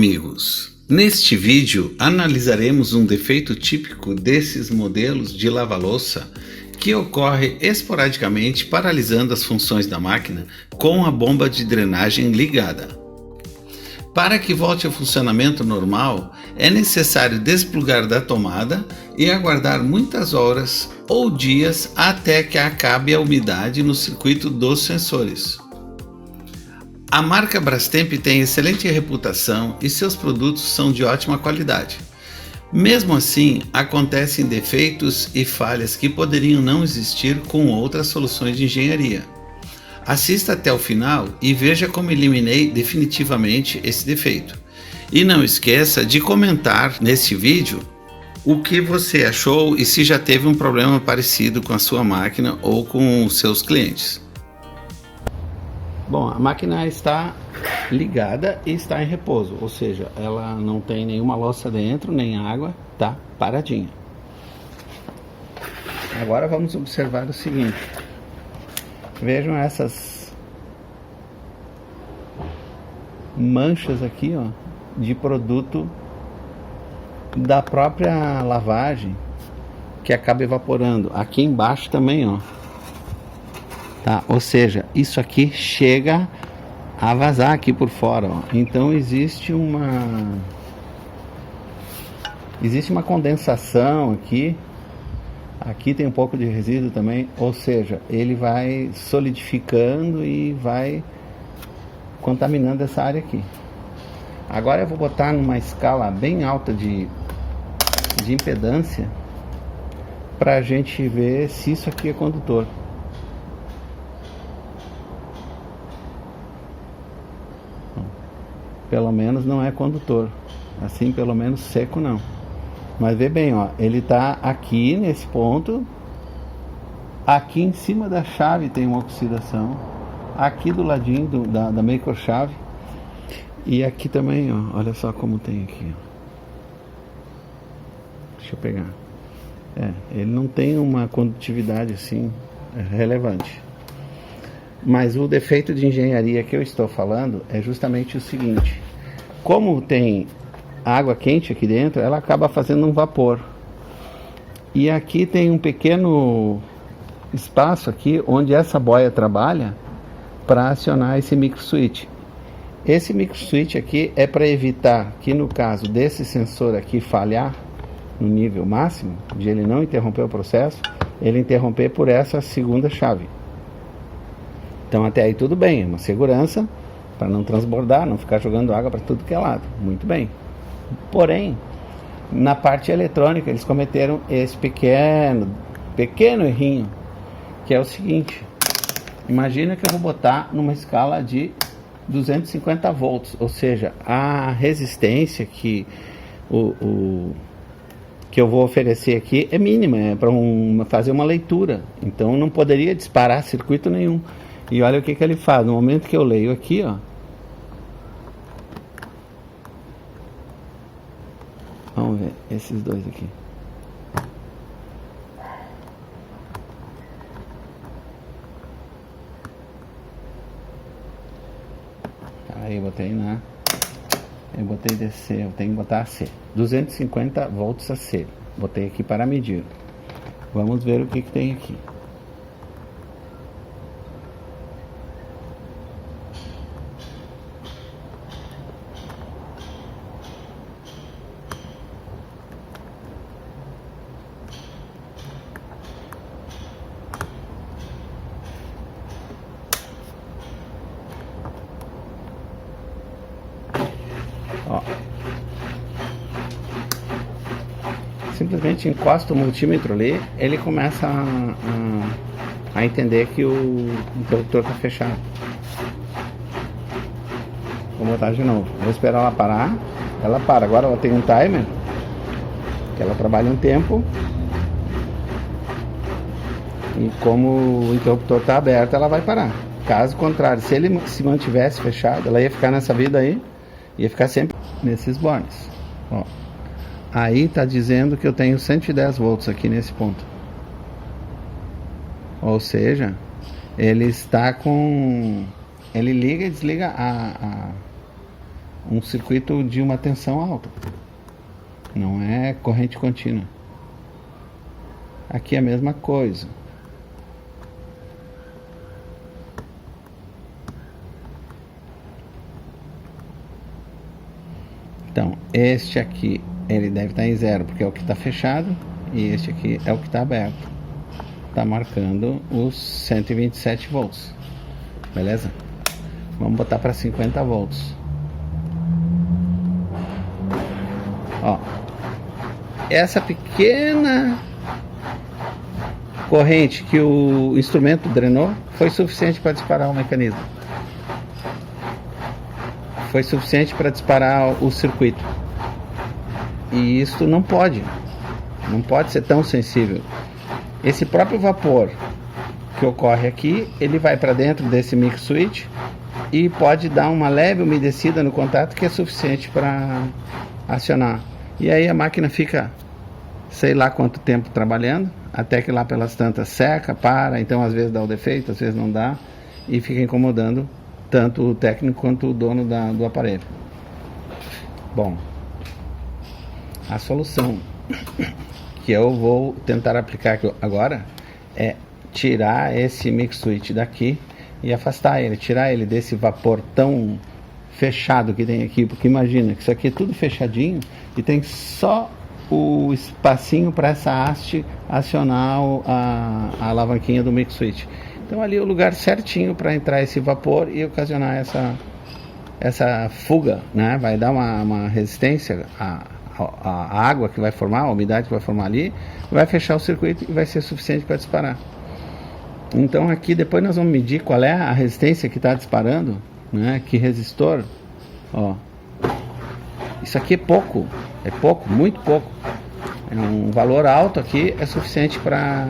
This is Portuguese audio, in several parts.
amigos! Neste vídeo analisaremos um defeito típico desses modelos de lava-louça que ocorre esporadicamente paralisando as funções da máquina com a bomba de drenagem ligada. Para que volte ao funcionamento normal, é necessário desplugar da tomada e aguardar muitas horas ou dias até que acabe a umidade no circuito dos sensores. A marca Brastemp tem excelente reputação e seus produtos são de ótima qualidade. Mesmo assim, acontecem defeitos e falhas que poderiam não existir com outras soluções de engenharia. Assista até o final e veja como eliminei definitivamente esse defeito. E não esqueça de comentar neste vídeo o que você achou e se já teve um problema parecido com a sua máquina ou com os seus clientes. Bom, a máquina está ligada e está em repouso, ou seja, ela não tem nenhuma louça dentro, nem água, tá paradinha. Agora vamos observar o seguinte. Vejam essas manchas aqui, ó, de produto da própria lavagem que acaba evaporando. Aqui embaixo também, ó. Tá? Ou seja, isso aqui chega a vazar aqui por fora, ó. Então existe uma condensação aqui. Aqui tem um pouco de resíduo também, ou seja, ele vai solidificando e vai contaminando essa área aqui. Agora eu vou botar numa escala bem alta de impedância para a gente ver se isso aqui é condutor. Pelo menos não é condutor, assim pelo menos seco não. Mas vê bem, ó, ele tá aqui nesse ponto, aqui em cima da chave tem uma oxidação, aqui do ladinho da microchave, e aqui também, ó, olha só como tem aqui, ó. Deixa eu pegar. Ele não tem uma condutividade assim relevante. Mas o defeito de engenharia que eu estou falando é justamente o seguinte: como tem água quente aqui dentro, ela acaba fazendo um vapor. E aqui tem um pequeno espaço aqui onde essa boia trabalha para acionar esse micro switch. Esse micro switch aqui é para evitar que, no caso desse sensor aqui falhar no nível máximo, de ele não interromper o processo, ele interromper por essa segunda chave. Então até aí tudo bem, é uma segurança para não transbordar, não ficar jogando água para tudo que é lado. Muito bem. Porém, na parte eletrônica eles cometeram esse pequeno errinho, que é o seguinte: imagina que eu vou botar numa escala de 250 volts, ou seja, a resistência que que eu vou oferecer aqui é mínima, é para fazer uma leitura, então não poderia disparar circuito nenhum. E olha o que ele faz, no momento que eu leio aqui, ó, vamos ver esses dois aqui. Aí eu botei DC, eu tenho que botar AC, 250 volts AC, botei aqui para medir. Vamos ver o que tem aqui. Ó. Simplesmente encosta o multímetro ali, ele começa a entender que o interruptor está fechado. Vou botar de novo, vou esperar ela parar. Ela para, agora ela tem um timer que ela trabalha um tempo, e como o interruptor está aberto, ela vai parar. Caso contrário, se ele se mantivesse fechado, ela ia ficar nessa vida aí, ia ficar sempre nesses bornes. Ó, aí está dizendo que eu tenho 110 volts aqui nesse ponto. Ou seja, ele está com... ele liga e desliga um circuito de uma tensão alta, não é corrente contínua. Aqui é a mesma coisa. Então, este aqui, ele deve estar em 0, porque é o que está fechado, e este aqui é o que está aberto. Está marcando os 127 volts. Beleza? Vamos botar para 50 volts. Ó, essa pequena corrente que o instrumento drenou foi suficiente para disparar o mecanismo. Foi suficiente para disparar o circuito. E isso não pode ser tão sensível. Esse próprio vapor que ocorre aqui, ele vai para dentro desse mix switch e pode dar uma leve umedecida no contato que é suficiente para acionar. E aí a máquina fica sei lá quanto tempo trabalhando, até que lá pelas tantas seca, para, então às vezes dá o defeito, às vezes não dá, e fica incomodando tanto o técnico quanto o dono do aparelho. Bom, a solução que eu vou tentar aplicar aqui agora é tirar esse mix switch daqui e afastar ele, tirar ele desse vapor tão fechado que tem aqui, porque imagina que isso aqui é tudo fechadinho e tem só o espacinho para essa haste acionar a alavanquinha do mix switch. Então ali é o lugar certinho para entrar esse vapor e ocasionar essa fuga, né? Vai dar uma resistência a água que vai formar, a umidade que vai formar ali, vai fechar o circuito e vai ser suficiente para disparar. Então aqui depois nós vamos medir qual é a resistência que está disparando, né? Que resistor, ó. Isso aqui é pouco, muito pouco. É um valor alto aqui, é suficiente para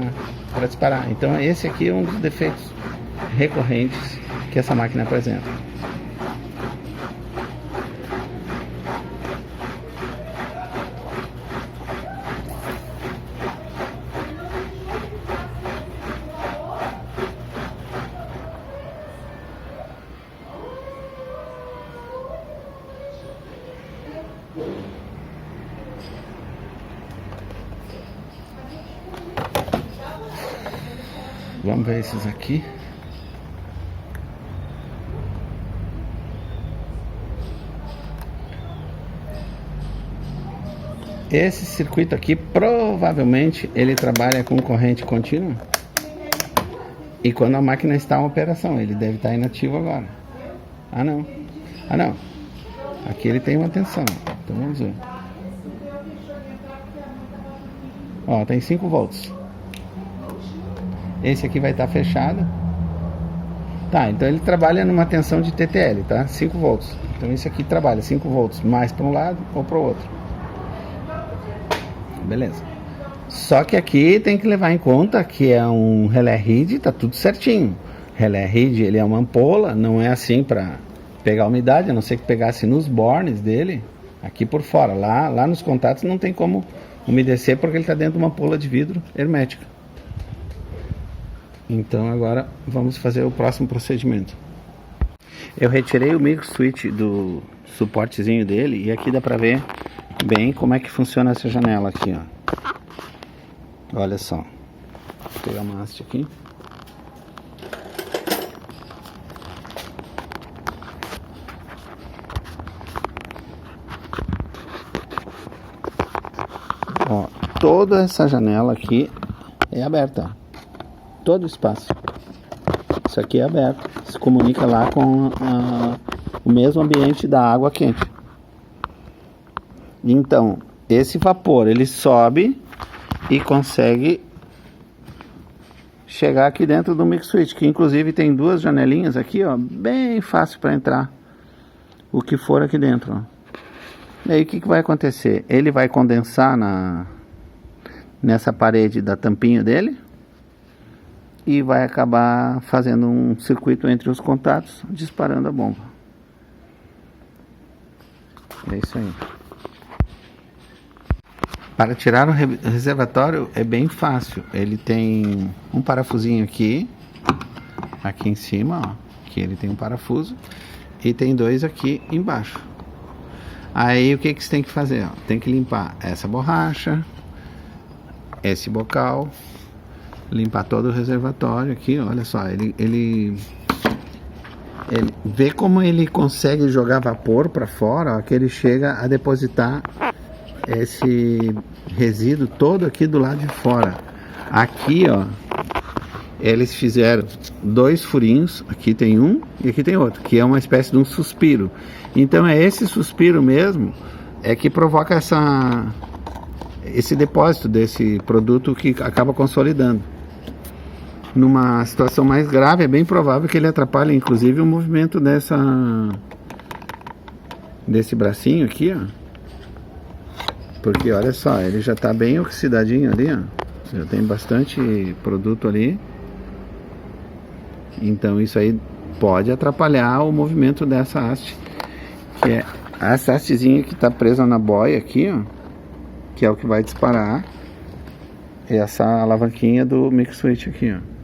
disparar. Então esse aqui é um dos defeitos recorrentes que essa máquina apresenta. Vamos ver esses aqui. Esse circuito aqui provavelmente ele trabalha com corrente contínua. E quando a máquina está em operação, ele deve estar inativo agora. Ah não. Aqui ele tem uma tensão. Então vamos ver. Ó, tem 5 volts. Esse aqui vai estar fechado. Tá, então ele trabalha numa tensão de TTL, tá? 5 volts. Então esse aqui trabalha 5 volts mais para um lado ou para o outro. Beleza. Só que aqui tem que levar em conta que é um relé RID, tá tudo certinho. Relé RID, ele é uma ampola, não é assim para pegar umidade, a não ser que pegasse nos bornes dele, aqui por fora. Lá nos contatos não tem como umedecer porque ele está dentro de uma ampola de vidro hermética. Então agora vamos fazer o próximo procedimento. Eu retirei o micro switch do suportezinho dele e aqui dá pra ver bem como é que funciona essa janela aqui, ó. Olha só. Vou pegar uma haste aqui. Ó, toda essa janela aqui é aberta. Todo o espaço. Isso aqui é aberto. Se comunica lá com o mesmo ambiente da água quente. Então, esse vapor ele sobe e consegue chegar aqui dentro do mix switch, que inclusive tem 2 janelinhas aqui, ó, bem fácil para entrar o que for aqui dentro, ó. E aí o que vai acontecer? Ele vai condensar nessa parede da tampinha dele e vai acabar fazendo um circuito entre os contatos, disparando a bomba. É isso aí. Para tirar o reservatório é bem fácil. Ele tem um parafusinho aqui em cima, ó, que ele tem um parafuso, e tem 2 aqui embaixo. Aí o que que você tem que fazer? Ó? Tem que limpar essa borracha, esse bocal, limpar todo o reservatório aqui. Olha só, ele vê como ele consegue jogar vapor para fora, ó, que ele chega a depositar esse resíduo todo aqui do lado de fora. Aqui, ó, eles fizeram 2 furinhos, aqui tem um e aqui tem outro, que é uma espécie de um suspiro. Então é esse suspiro mesmo é que provoca esse depósito desse produto que acaba consolidando. Numa situação mais grave, é bem provável que ele atrapalhe inclusive o movimento desse bracinho aqui, ó. Porque olha só, ele já está bem oxidadinho ali, ó. Já tem bastante produto ali. Então isso aí pode atrapalhar o movimento dessa haste, que é essa hastezinha que está presa na boia aqui, ó, que é o que vai disparar essa alavanquinha do mix switch aqui, ó.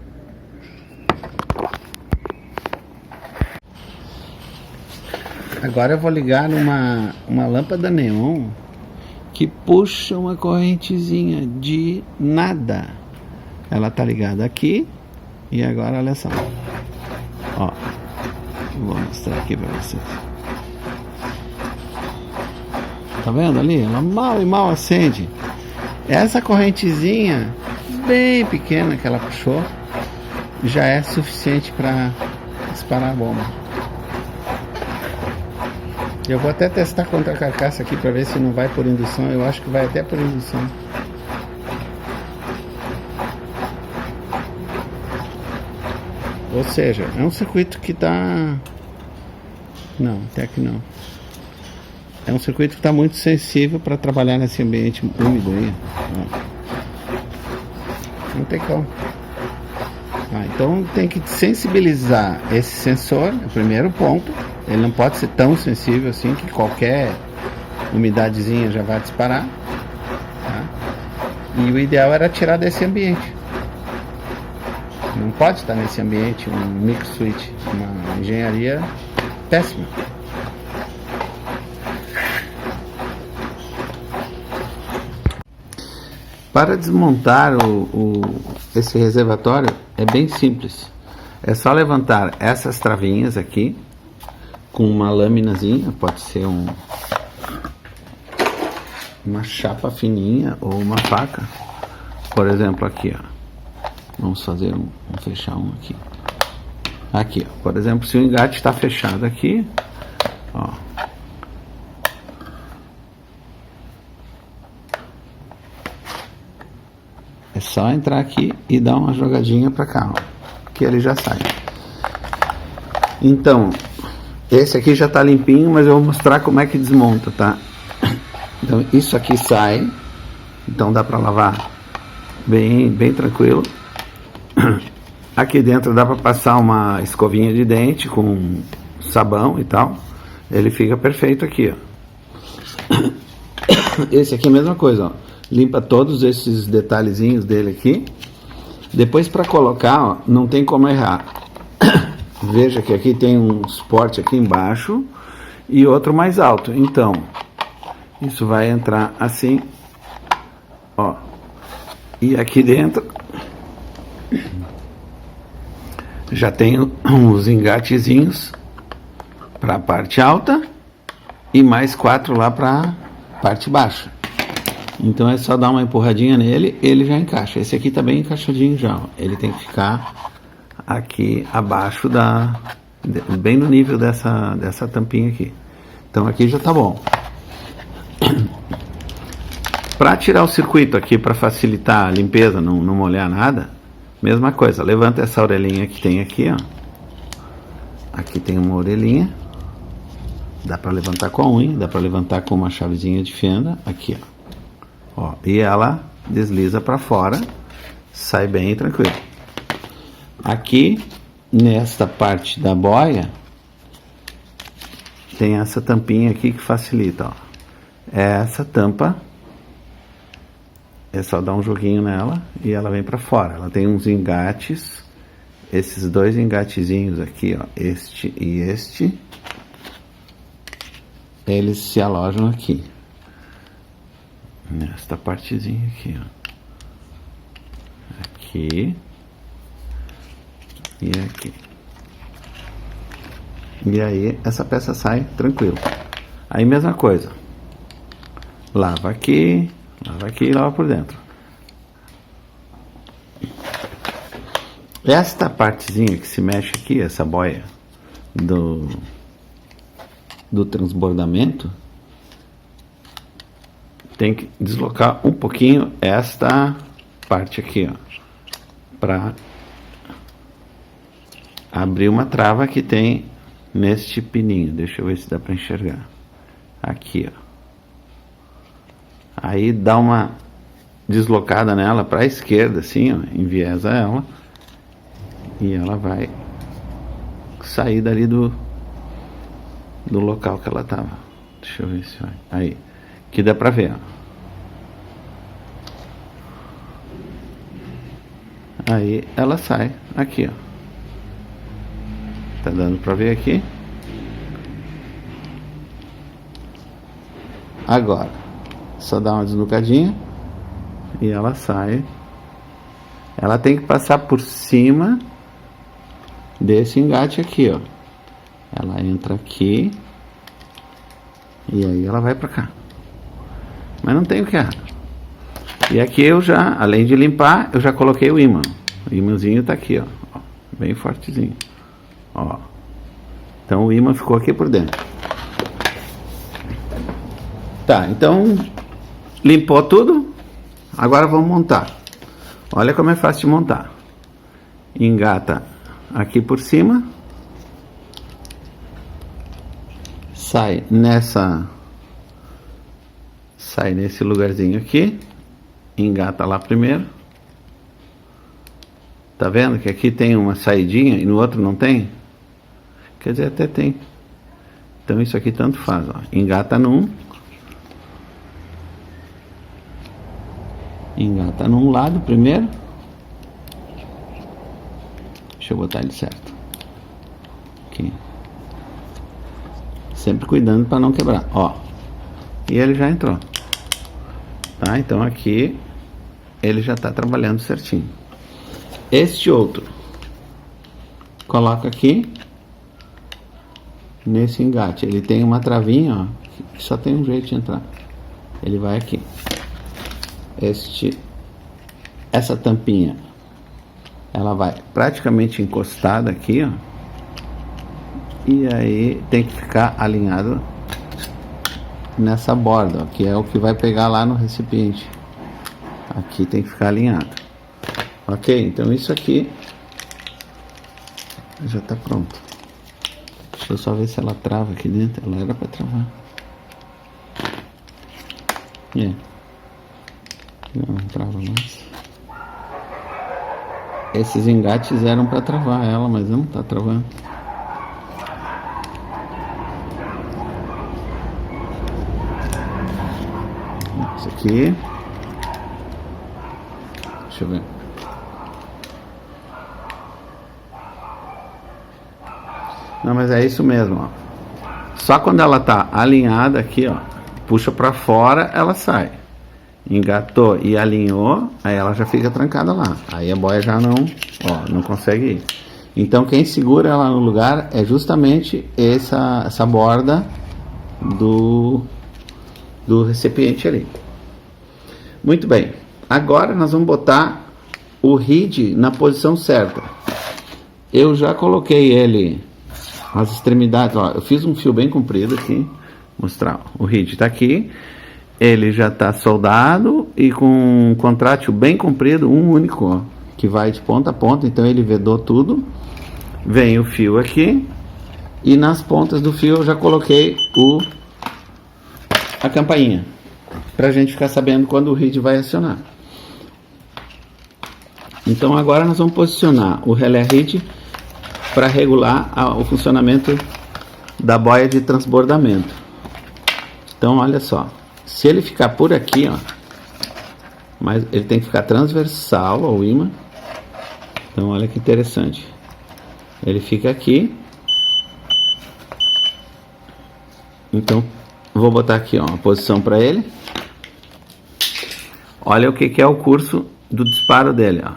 Agora eu vou ligar uma lâmpada neon que puxa uma correntezinha de nada. Ela tá ligada aqui. E agora olha só, ó, vou mostrar aqui pra vocês. Tá vendo ali? Ela mal e mal acende. Essa correntezinha bem pequena que ela puxou já é suficiente para disparar a bomba. Eu vou até testar contra a carcaça aqui para ver se não vai por indução. Eu acho que vai até por indução. Ou seja, é um circuito que tá... Não, até que não. É um circuito que está muito sensível para trabalhar nesse ambiente úmido aí. Não tem como. Então tem que sensibilizar esse sensor, é o primeiro ponto. Ele não pode ser tão sensível assim que qualquer umidadezinha já vai disparar. Tá? E o ideal era tirar desse ambiente. Não pode estar nesse ambiente um mix switch, uma engenharia péssima. Para desmontar esse reservatório é bem simples. É só levantar essas travinhas aqui com uma lâminazinha, pode ser uma chapa fininha ou uma faca. Por exemplo, aqui, ó. Vamos fazer vamos fechar um aqui. Aqui, ó. Por exemplo, se o engate está fechado aqui, ó. É só entrar aqui e dar uma jogadinha para cá, ó, que ele já sai. Então, esse aqui já está limpinho, mas eu vou mostrar como é que desmonta, tá? Então, isso aqui sai. Então dá para lavar bem tranquilo. Aqui dentro dá para passar uma escovinha de dente com sabão e tal. Ele fica perfeito aqui, ó. Esse aqui é a mesma coisa, ó. Limpa todos esses detalhezinhos dele aqui. Depois para colocar, ó, não tem como errar. Veja que aqui tem um suporte aqui embaixo e outro mais alto. Então, isso vai entrar assim, ó. E aqui dentro já tem uns engatezinhos para a parte alta e mais 4 lá para a parte baixa. Então é só dar uma empurradinha nele, ele já encaixa. Esse aqui tá bem encaixadinho já, ó. Ele tem que ficar aqui abaixo bem no nível dessa tampinha aqui. Então aqui já tá bom. Para tirar o circuito aqui, para facilitar a limpeza, não molhar nada, mesma coisa, levanta essa orelhinha que tem aqui, ó. Aqui tem uma orelhinha, dá para levantar com a unha, dá para levantar com uma chavezinha de fenda, aqui, ó, e ela desliza para fora, sai bem tranquilo. Aqui, nesta parte da boia, tem essa tampinha aqui que facilita, ó. Essa tampa, é só dar um joguinho nela e ela vem para fora. Ela tem uns engates, esses 2 engatezinhos aqui, ó, este e este. eles se alojam aqui, nesta partezinha aqui, ó. Aqui e aqui. E aí essa peça sai tranquilo. Aí mesma coisa, lava aqui e lava por dentro. Esta partezinha que se mexe aqui, essa boia do transbordamento, tem que deslocar um pouquinho esta parte aqui, ó, para abrir uma trava que tem neste pininho. Deixa eu ver se dá para enxergar. Aqui, ó. Aí dá uma deslocada nela para a esquerda, assim, ó, enviesa ela, e ela vai sair dali do local que ela tava. Deixa eu ver se vai. Aí, que dá pra ver, ó. Aí ela sai aqui, ó. Tá dando pra ver aqui? Agora, só dá uma deslocadinha e ela sai. Ela tem que passar por cima desse engate aqui, ó. Ela entra aqui e aí ela vai pra cá. Mas não tem o que errar. E aqui eu já, além de limpar, eu já coloquei o ímã. O ímãzinho tá aqui, ó, bem fortezinho, ó. Então o ímã ficou aqui por dentro. Tá, então limpou tudo. Agora vamos montar. Olha como é fácil de montar. Engata aqui por cima, sai nesse lugarzinho aqui, engata lá primeiro. Tá vendo que aqui tem uma saidinha e no outro não tem? Quer dizer, até tem. Então isso aqui tanto faz, ó. Engata num lado primeiro. Deixa eu botar ele certo. Aqui. Sempre cuidando para não quebrar, ó. E ele já entrou. Tá? Então aqui ele já está trabalhando certinho. Este outro coloca aqui nesse engate. Ele tem uma travinha, ó, que só tem um jeito de entrar. Ele vai aqui. Essa tampinha, ela vai praticamente encostada aqui, ó. E aí tem que ficar alinhado nessa borda, ó, que é o que vai pegar lá no recipiente. Aqui tem que ficar alinhado. Ok? Então isso aqui já está pronto. Deixa eu só ver se ela trava aqui dentro. Ela era para travar. Não trava mais. Esses engates eram para travar ela, mas não está travando. Isso aqui. Deixa eu ver. Não, mas é isso mesmo, ó. Só quando ela tá alinhada aqui, ó, puxa para fora, ela sai. Engatou e alinhou, aí ela já fica trancada lá. Aí a boia já não consegue ir. Então quem segura ela no lugar é justamente essa borda do recipiente ali. Muito bem. Agora nós vamos botar o ride na posição certa. Eu já coloquei ele, as extremidades, ó, eu fiz um fio bem comprido aqui, mostrar. O ride está aqui, ele já está soldado e com um contrátil bem comprido, um único, ó, que vai de ponta a ponta. Então ele vedou tudo. Vem o fio aqui e nas pontas do fio eu já coloquei a campainha, para a gente ficar sabendo quando o ride vai acionar. Então agora nós vamos posicionar o relé ride para regular o funcionamento da boia de transbordamento. Então olha só, se ele ficar por aqui, ó, mas ele tem que ficar transversal ao ímã. Então olha que interessante, ele fica aqui. Então vou botar aqui, ó, uma posição para ele. Olha o que é o curso do disparo dele, ó.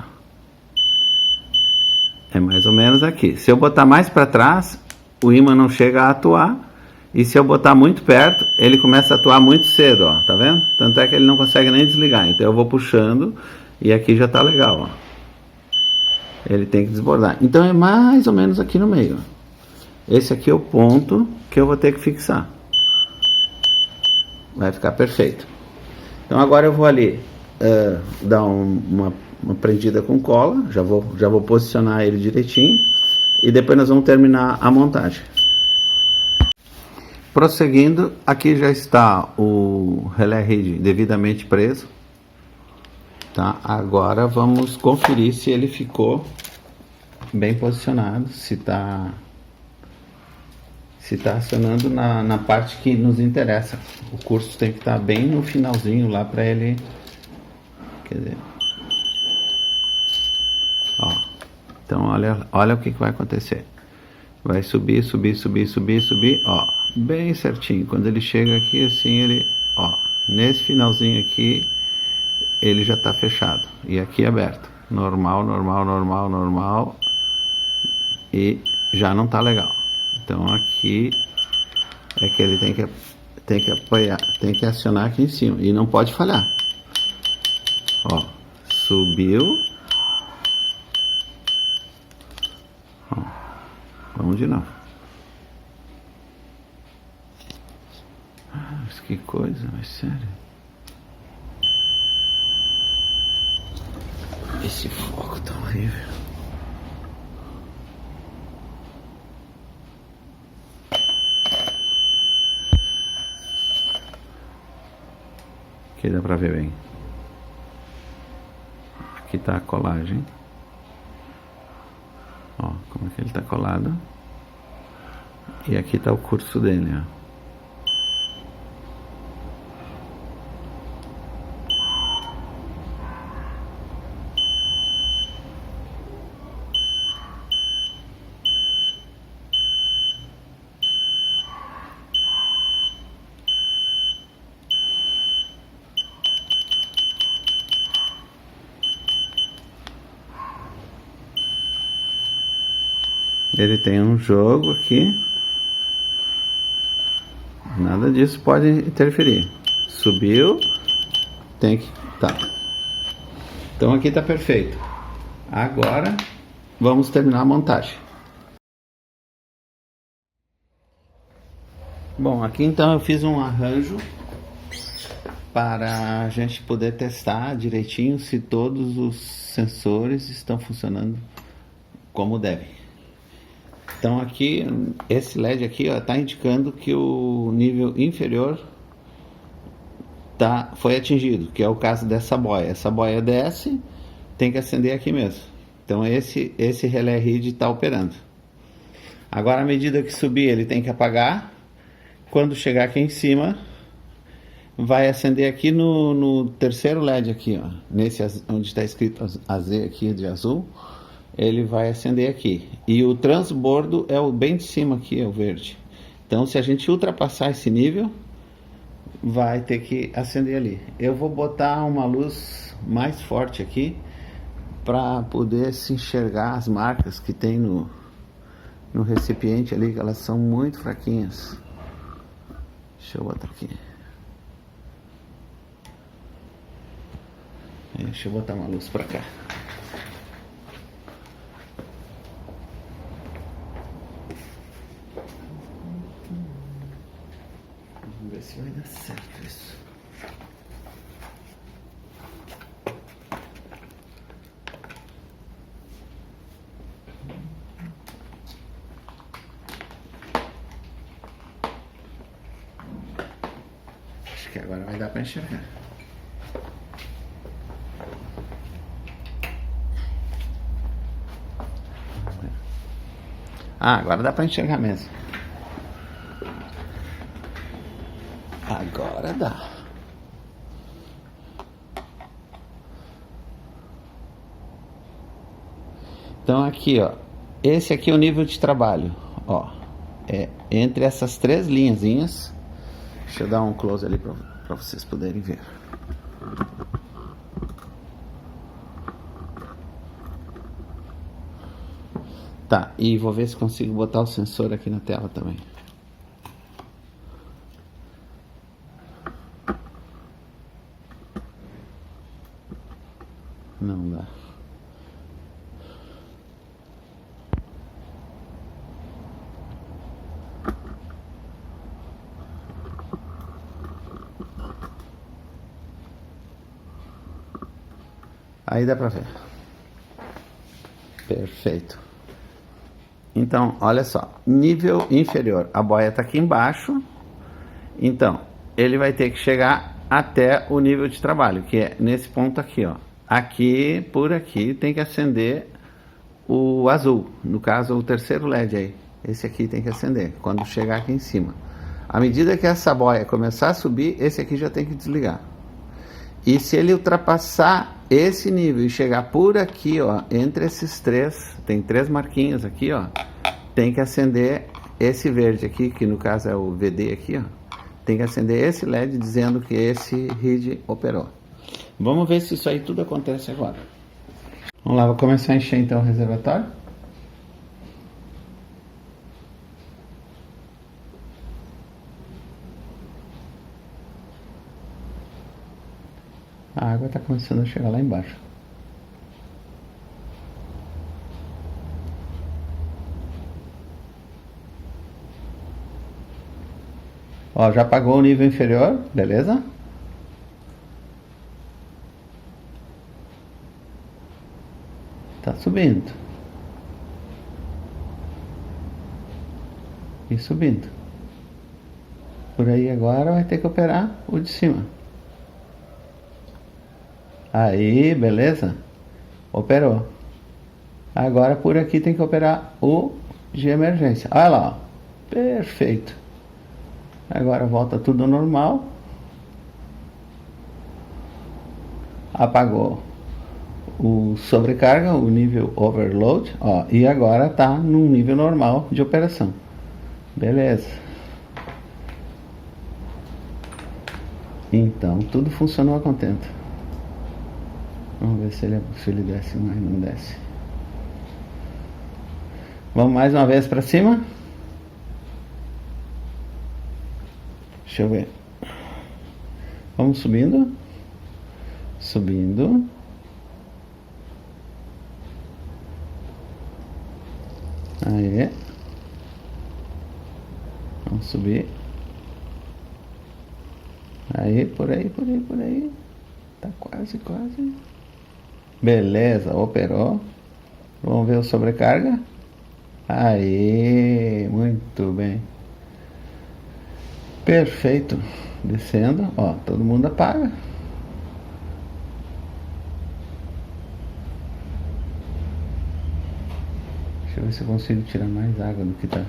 É mais ou menos aqui. Se eu botar mais para trás, o ímã não chega a atuar. E se eu botar muito perto, ele começa a atuar muito cedo, ó. Tá vendo? Tanto é que ele não consegue nem desligar. Então eu vou puxando e aqui já tá legal, ó. Ele tem que desbordar. Então é mais ou menos aqui no meio. Esse aqui é o ponto que eu vou ter que fixar. Vai ficar perfeito. Então agora eu vou ali dar uma prendida com cola. Já vou posicionar ele direitinho. E depois nós vamos terminar a montagem. Prosseguindo, aqui já está o relé RID devidamente preso. Tá? Agora vamos conferir se ele ficou bem posicionado, se está acionando na parte que nos interessa. O curso tem que estar bem no finalzinho lá para ele, quer dizer, ó. Então olha o que vai acontecer. Vai subir, ó, bem certinho. Quando ele chega aqui assim, ele, ó, nesse finalzinho aqui ele já está fechado e aqui aberto, normal, e já não está legal. Então aqui é que ele tem que apoiar, tem que acionar aqui em cima e não pode falhar. Ó, subiu. Ó, vamos de novo. Mas que coisa, mas sério. Esse foco tá horrível. Aqui dá pra ver bem. Aqui tá a colagem. Ó, como é que ele tá colado. E aqui tá o curso dele, ó. Ele tem um jogo aqui. Nada disso pode interferir. Subiu. Tem que... Tá. Então aqui tá perfeito. Agora vamos terminar a montagem. Bom, aqui então eu fiz um arranjo para a gente poder testar direitinho se todos os sensores estão funcionando como devem. Então aqui, esse LED aqui está indicando que o nível inferior foi atingido, que é o caso dessa boia. Essa boia desce, tem que acender aqui mesmo. Então esse relé RID está operando. Agora, à medida que subir, ele tem que apagar. Quando chegar aqui em cima, vai acender aqui no terceiro LED aqui, ó, nesse onde está escrito AZ aqui de azul. Ele vai acender aqui. E o transbordo é o bem de cima aqui, é o verde. Então, se a gente ultrapassar esse nível, vai ter que acender ali. Eu vou botar uma luz mais forte aqui para poder se enxergar as marcas que tem no recipiente ali, que elas são muito fraquinhas. Deixa eu botar aqui. Deixa eu botar uma luz para cá. Vamos ver se vai dar certo isso. Acho que agora vai dar para enxergar. Ah, agora dá para enxergar mesmo. Agora dá. Então aqui, ó, esse aqui é o nível de trabalho, ó, é entre essas três linhazinhas Deixa eu dar um close ali para vocês poderem ver. Tá, e vou ver se consigo botar o sensor aqui na tela também. Não dá. Aí dá pra ver. Perfeito. Então, olha só. Nível inferior. A boia tá aqui embaixo. Então, ele vai ter que chegar até o nível de trabalho, que é nesse ponto aqui, ó. Aqui, por aqui, tem que acender o azul. No caso, o terceiro LED aí. Esse aqui tem que acender quando chegar aqui em cima. À medida que essa boia começar a subir, esse aqui já tem que desligar. E se ele ultrapassar esse nível e chegar por aqui, ó, entre esses três, tem três marquinhos aqui, ó, tem que acender esse verde aqui, que no caso é o VD aqui, ó. Tem que acender esse LED dizendo que esse RID operou. Vamos ver se isso aí tudo acontece agora. Vamos lá, vou começar a encher então o reservatório. A água está começando a chegar lá embaixo. Ó, já apagou o nível inferior, beleza? Tá subindo. E subindo. Por aí agora vai ter que operar o de cima. Aí, beleza? Operou. Agora por aqui tem que operar o de emergência. Olha lá, ó. Perfeito. Agora volta tudo normal. Apagou o sobrecarga, o nível overload, ó, e agora tá no nível normal de operação. Beleza. Então, tudo funcionou a contento. Vamos ver se ele desce mais, não desce. Vamos mais uma vez para cima. Deixa eu ver. Vamos subindo. Subindo. Aí. Vamos subir. Aí, por aí, por aí, por aí. Tá quase, quase. Beleza, operou. Vamos ver o sobrecarga. Aí, muito bem. Perfeito. Descendo, ó, todo mundo apaga. Deixa eu ver se eu consigo tirar mais água do que tá.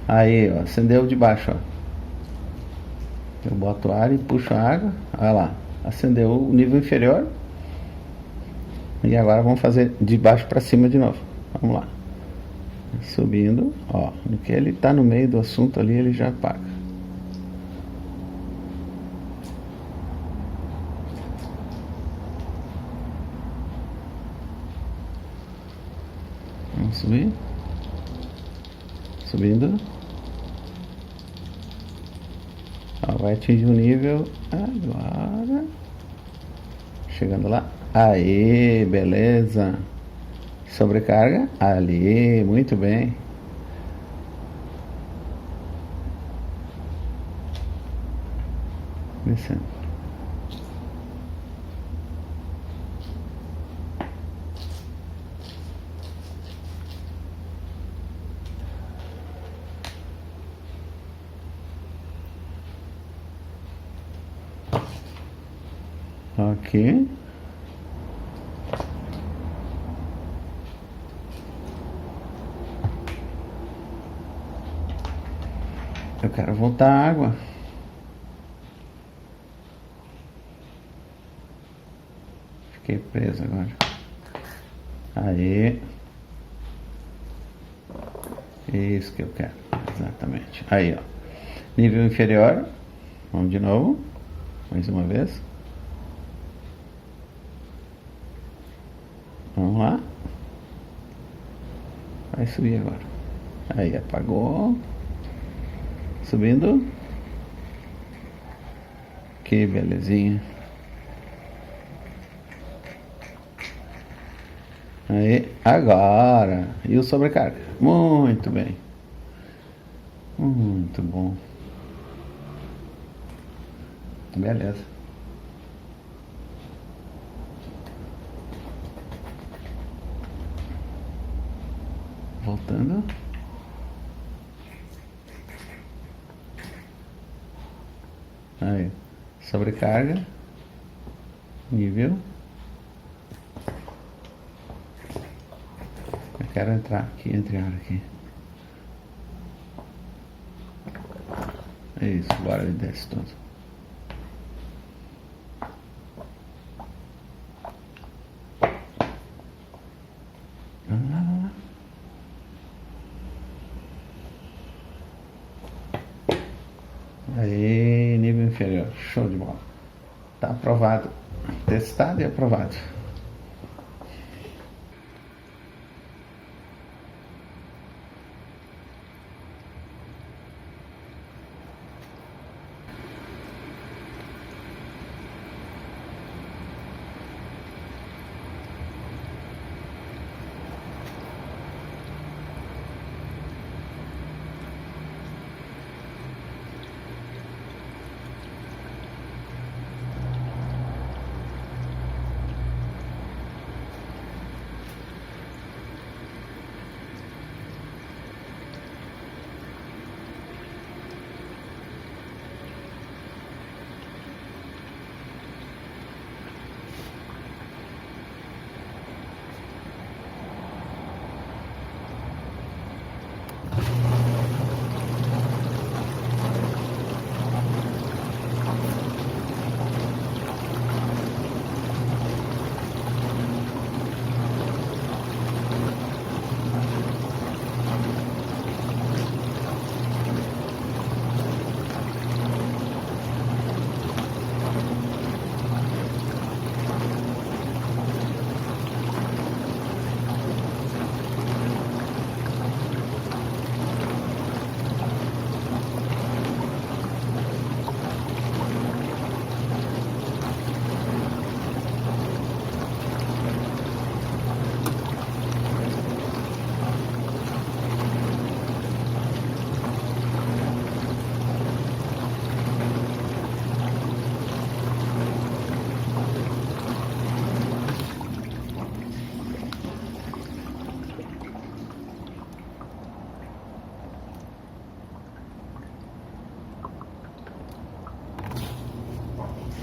Aí, ó, acendeu de baixo, ó. Eu boto ar e puxo a água. Olha lá, acendeu o nível inferior. E agora vamos fazer de baixo para cima de novo. Vamos lá. Subindo, ó, no que ele tá no meio do assunto ali, ele já apaga. Vamos subir. Subindo. Ó, vai atingir o nível agora. Chegando lá. Aí, beleza. Sobrecarga. Ali, muito bem. Descendo. Ok. Eu quero voltar a água. Fiquei preso agora. Aí. Isso que eu quero. Exatamente. Aí, ó. Nível inferior. Vamos de novo. Mais uma vez. Vamos lá. Vai subir agora. Aí, apagou. Subindo. Que belezinha. Aí, agora. E o sobrecarga? Muito bem. Muito bom. Beleza. Voltando. Aí, sobrecarga. Nível. Eu quero entrar aqui, entrar aqui. É isso, agora ele desce tudo. Vamos lá, vamos lá. Aí, nível inferior. Show de bola. Tá aprovado. Testado e aprovado.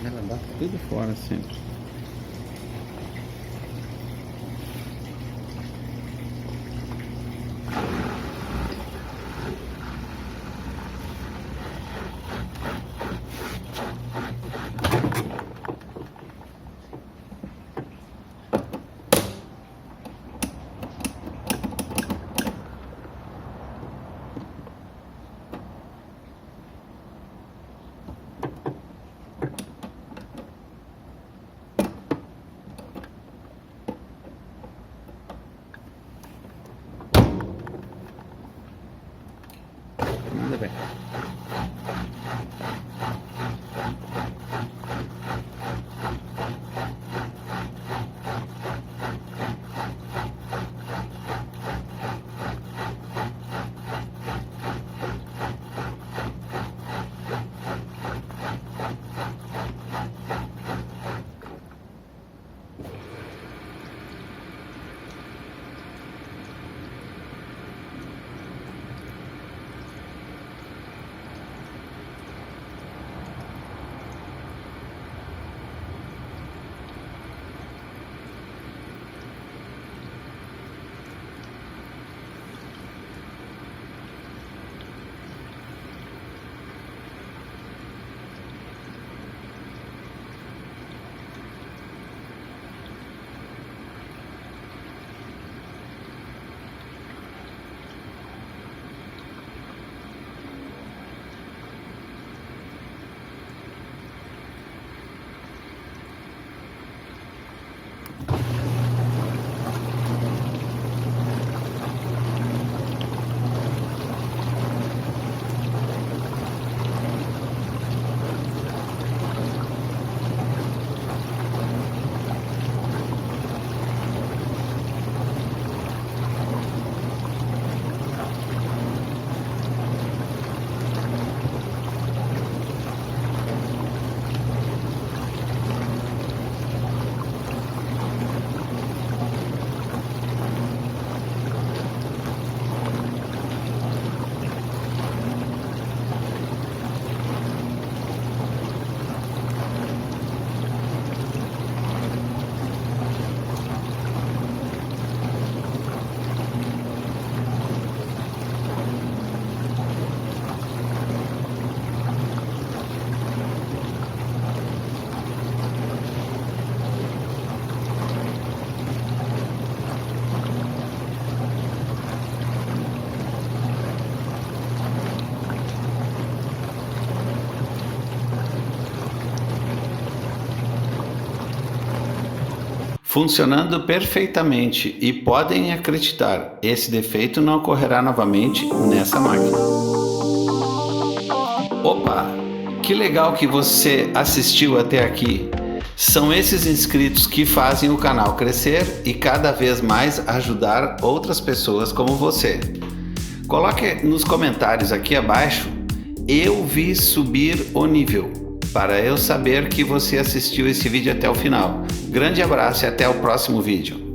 Ela bate tudo fora sempre. funcionando perfeitamente e podem acreditar, esse defeito não ocorrerá novamente nessa máquina. Opa, que legal que você assistiu até aqui. São esses inscritos que fazem o canal crescer e cada vez mais ajudar outras pessoas como você. Coloque nos comentários aqui abaixo, eu vi subir o nível, para eu saber que você assistiu esse vídeo até o final. Grande abraço e até o próximo vídeo.